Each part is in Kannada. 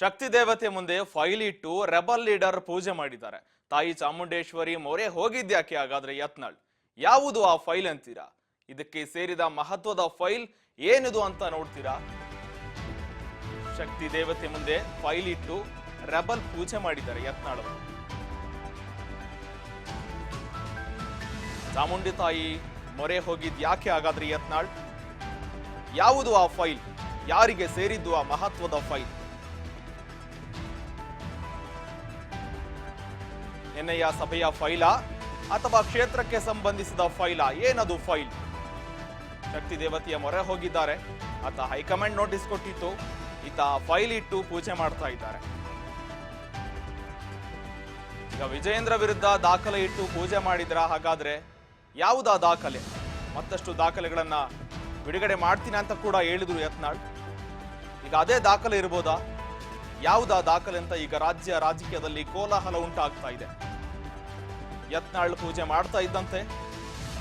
ಶಕ್ತಿ ದೇವತೆ ಮುಂದೆ ಫೈಲ್ ಇಟ್ಟು ರೆಬಲ್ ಲೀಡರ್ ಪೂಜೆ ಮಾಡಿದ್ದಾರೆ. ತಾಯಿ ಚಾಮುಂಡೇಶ್ವರಿ ಮೊರೆ ಹೋಗಿದ್ಯಾಕೆ ಹಾಗಾದ್ರೆ ಯತ್ನಾಳ್? ಯಾವುದು ಆ ಫೈಲ್ ಅಂತೀರಾ? ಇದಕ್ಕೆ ಸೇರಿದ ಮಹತ್ವದ ಫೈಲ್ ಏನಿದು ಅಂತ ನೋಡ್ತೀರಾ? ಶಕ್ತಿ ದೇವತೆ ಮುಂದೆ ಫೈಲ್ ಇಟ್ಟು ರೆಬಲ್ ಪೂಜೆ ಮಾಡಿದ್ದಾರೆ ಯತ್ನಾಳ್ ಅವರು. ಚಾಮುಂಡಿ ತಾಯಿ ಮೊರೆ ಹೋಗಿದ್ಯಾಕೆ ಹಾಗಾದ್ರೆ ಯತ್ನಾಳ್? ಯಾವುದು ಆ ಫೈಲ್? ಯಾರಿಗೆ ಸೇರಿದ್ದು ಆ ಮಹತ್ವದ ಫೈಲ್? ಎನ್ನೆಯ ಸಭೆಯ ಫೈಲಾ ಅಥವಾ ಕ್ಷೇತ್ರಕ್ಕೆ ಸಂಬಂಧಿಸಿದ ಫೈಲಾ? ಏನದು ಫೈಲ್? ಶಕ್ತಿ ದೇವತೆಯ ಮೊರೆ ಹೋಗಿದ್ದಾರೆ, ಆತ ಹೈಕಮಾಂಡ್ ನೋಟಿಸ್ ಕೊಟ್ಟಿತ್ತು, ಈತ ಫೈಲ್ ಇಟ್ಟು ಪೂಜೆ ಮಾಡ್ತಾ ಇದ್ದಾರೆ. ಈಗ ವಿಜಯೇಂದ್ರ ವಿರುದ್ಧ ದಾಖಲೆ ಇಟ್ಟು ಪೂಜೆ ಮಾಡಿದ್ರ? ಹಾಗಾದ್ರೆ ಯಾವುದಾ ದಾಖಲೆ? ಮತ್ತಷ್ಟು ದಾಖಲೆಗಳನ್ನ ಬಿಡುಗಡೆ ಮಾಡ್ತೀನಿ ಅಂತ ಕೂಡ ಹೇಳಿದ್ರು ಯತ್ನಾಳ್. ಈಗ ಅದೇ ದಾಖಲೆ ಇರ್ಬೋದಾ? ಯಾವುದಾ ದಾಖಲೆ ಅಂತ ಈಗ ರಾಜಕೀಯದಲ್ಲಿ ಕೋಲಾಹಲ ಉಂಟಾಗ್ತಾ ಇದೆ. ಯತ್ನಾಳ್ ಪೂಜೆ ಮಾಡ್ತಾ ಇದ್ದಂತೆ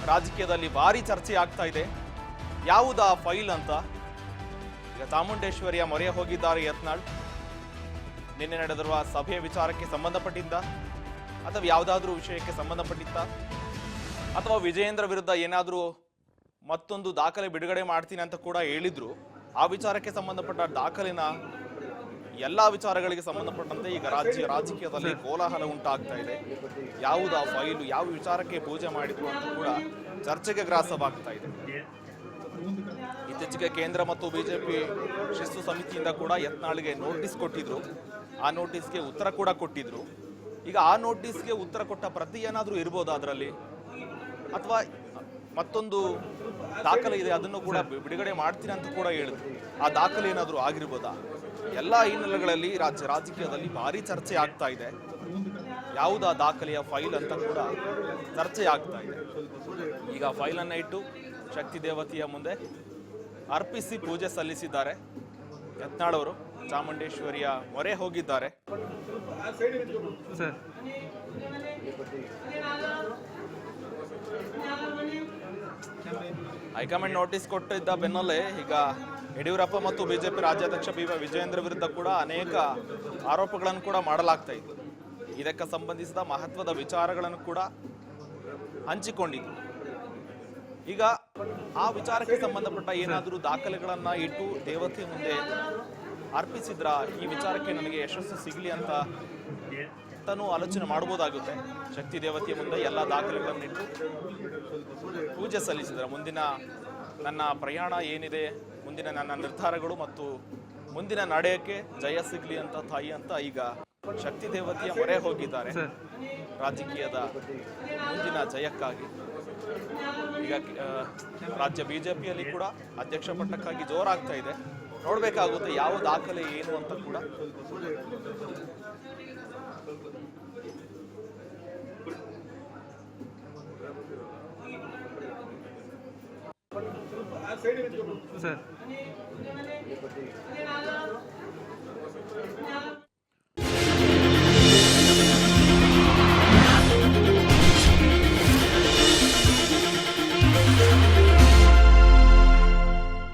ರಾಜಕೀಯದಲ್ಲಿ ಭಾರಿ ಚರ್ಚೆ ಆಗ್ತಾ ಇದೆ. ಯಾವುದಾ ಫೈಲ್ ಅಂತ? ಈಗ ಚಾಮುಂಡೇಶ್ವರಿಯ ಮೊರೆ ಹೋಗಿದ್ದಾರೆ ಯತ್ನಾಳ್. ನಿನ್ನೆ ನಡೆದಿರುವ ಸಭೆಯ ವಿಚಾರಕ್ಕೆ ಸಂಬಂಧಪಟ್ಟಿದ್ದ ಅಥವಾ ಯಾವುದಾದ್ರೂ ವಿಷಯಕ್ಕೆ ಸಂಬಂಧಪಟ್ಟಿದ್ದ ಅಥವಾ ವಿಜಯೇಂದ್ರ ವಿರುದ್ಧ ಏನಾದರೂ ಮತ್ತೊಂದು ದಾಖಲೆ ಬಿಡುಗಡೆ ಮಾಡ್ತೀನಿ ಅಂತ ಕೂಡ ಹೇಳಿದ್ರು. ಆ ವಿಚಾರಕ್ಕೆ ಸಂಬಂಧಪಟ್ಟ ದಾಖಲೆನ ಎಲ್ಲಾ ವಿಚಾರಗಳಿಗೆ ಸಂಬಂಧಪಟ್ಟಂತೆ ಈಗ ರಾಜಕೀಯದಲ್ಲಿ ಕೋಲಾಹಲ ಉಂಟಾಗ್ತಾ ಇದೆ. ಯಾವುದಾ ಫೈಲು, ಯಾವ ವಿಚಾರಕ್ಕೆ ಪೂಜೆ ಮಾಡಿದ್ರು ಅಂತ ಕೂಡ ಚರ್ಚೆಗೆ ಗ್ರಾಸವಾಗ್ತಾ ಇದೆ. ಇತ್ತೀಚೆಗೆ ಕೇಂದ್ರ ಮತ್ತು ಬಿಜೆಪಿ ಶಿಸ್ತು ಸಮಿತಿಯಿಂದ ಕೂಡ ಯತ್ನಾಳ್ಗೆ ನೋಟಿಸ್ ಕೊಟ್ಟಿದ್ರು. ಆ ನೋಟಿಸ್ಗೆ ಉತ್ತರ ಕೂಡ ಕೊಟ್ಟಿದ್ರು. ಈಗ ಆ ನೋಟಿಸ್ಗೆ ಉತ್ತರ ಕೊಟ್ಟ ಪ್ರತಿ ಏನಾದರೂ ಇರ್ಬೋದಾ ಅದರಲ್ಲಿ? ಅಥವಾ ಮತ್ತೊಂದು ದಾಖಲೆ ಇದೆ, ಅದನ್ನು ಕೂಡ ಬಿಡುಗಡೆ ಮಾಡ್ತೀನಿ ಅಂತ ಕೂಡ ಹೇಳಿದ್ರು. ಆ ದಾಖಲೆ ಏನಾದರೂ ಆಗಿರ್ಬೋದಾ? ಎಲ್ಲ ಹಿನ್ನೆಲೆಗಳಲ್ಲಿ ರಾಜಕೀಯದಲ್ಲಿ ಭಾರಿ ಚರ್ಚೆ ಆಗ್ತಾ ಇದೆ. ಯಾವುದಾ ದಾಖಲೆಯ ಫೈಲ್ ಅಂತ ಕೂಡ ಚರ್ಚೆ ಆಗ್ತಾ ಇದೆ. ಈಗ ಫೈಲ್ ಅನ್ನ ಇಟ್ಟು ಶಕ್ತಿ ದೇವತೆಯ ಮುಂದೆ ಅರ್ಪಿಸಿ ಪೂಜೆ ಸಲ್ಲಿಸಿದ್ದಾರೆ ಯತ್ನಾಳ್ ಅವರು. ಚಾಮುಂಡೇಶ್ವರಿಯ ಮೊರೆ ಹೋಗಿದ್ದಾರೆ. ಹೈಕಮಾಂಡ್ ನೋಟಿಸ್ ಕೊಟ್ಟಿದ್ದ ಬೆನ್ನಲ್ಲೇ ಈಗ ಯಡಿಯೂರಪ್ಪ ಮತ್ತು ಬಿಜೆಪಿ ರಾಜ್ಯಾಧ್ಯಕ್ಷ ವಿಜಯೇಂದ್ರ ವಿರುದ್ಧ ಕೂಡ ಅನೇಕ ಆರೋಪಗಳನ್ನು ಕೂಡ ಮಾಡಲಾಗ್ತಾ ಇತ್ತು. ಇದಕ್ಕೆ ಸಂಬಂಧಿಸಿದ ಮಹತ್ವದ ವಿಚಾರಗಳನ್ನು ಕೂಡ ಹಂಚಿಕೊಂಡಿದ್ದು. ಈಗ ಆ ವಿಚಾರಕ್ಕೆ ಸಂಬಂಧಪಟ್ಟ ಏನಾದರೂ ದಾಖಲೆಗಳನ್ನ ಇಟ್ಟು ದೇವತೆ ಮುಂದೆ ಅರ್ಪಿಸಿದ್ರ ಈ ವಿಚಾರಕ್ಕೆ ನನಗೆ ಯಶಸ್ಸು ಸಿಗಲಿ ಅಂತ ಆಲೋಚನೆ ಮಾಡಬಹುದಾಗುತ್ತೆ. ಶಕ್ತಿ ದೇವತೆಯ ಮುಂದೆ ಎಲ್ಲ ದಾಖಲೆಗಳನ್ನಿಟ್ಟು ಪೂಜೆ ಸಲ್ಲಿಸಿದ್ರ ಮುಂದಿನ ನನ್ನ ಪ್ರಯಾಣ ಏನಿದೆ, ಮುಂದಿನ ನನ್ನ ನಿರ್ಧಾರಗಳು ಮತ್ತು ಮುಂದಿನ ನಡೆಯಕ್ಕೆ ಜಯ ಸಿಗ್ಲಿ ಅಂತ ತಾಯಿ ಅಂತ ಈಗ ಶಕ್ತಿ ದೇವತೆಯ ಮೊರೆ ಹೋಗಿದ್ದಾರೆ ರಾಜಕೀಯದ ಮುಂದಿನ ಜಯಕ್ಕಾಗಿ. ಈಗ ರಾಜ್ಯ ಬಿಜೆಪಿಯಲ್ಲಿ ಕೂಡ ಅಧ್ಯಕ್ಷ ಪಟ್ಟಕ್ಕಾಗಿ ಜೋರಾಗ್ತಾ ಇದೆ. ನೋಡ್ಬೇಕಾಗುತ್ತೆ ಯಾವ ದಾಖಲೆ ಏನು ಅಂತ ಕೂಡ. ಸರ್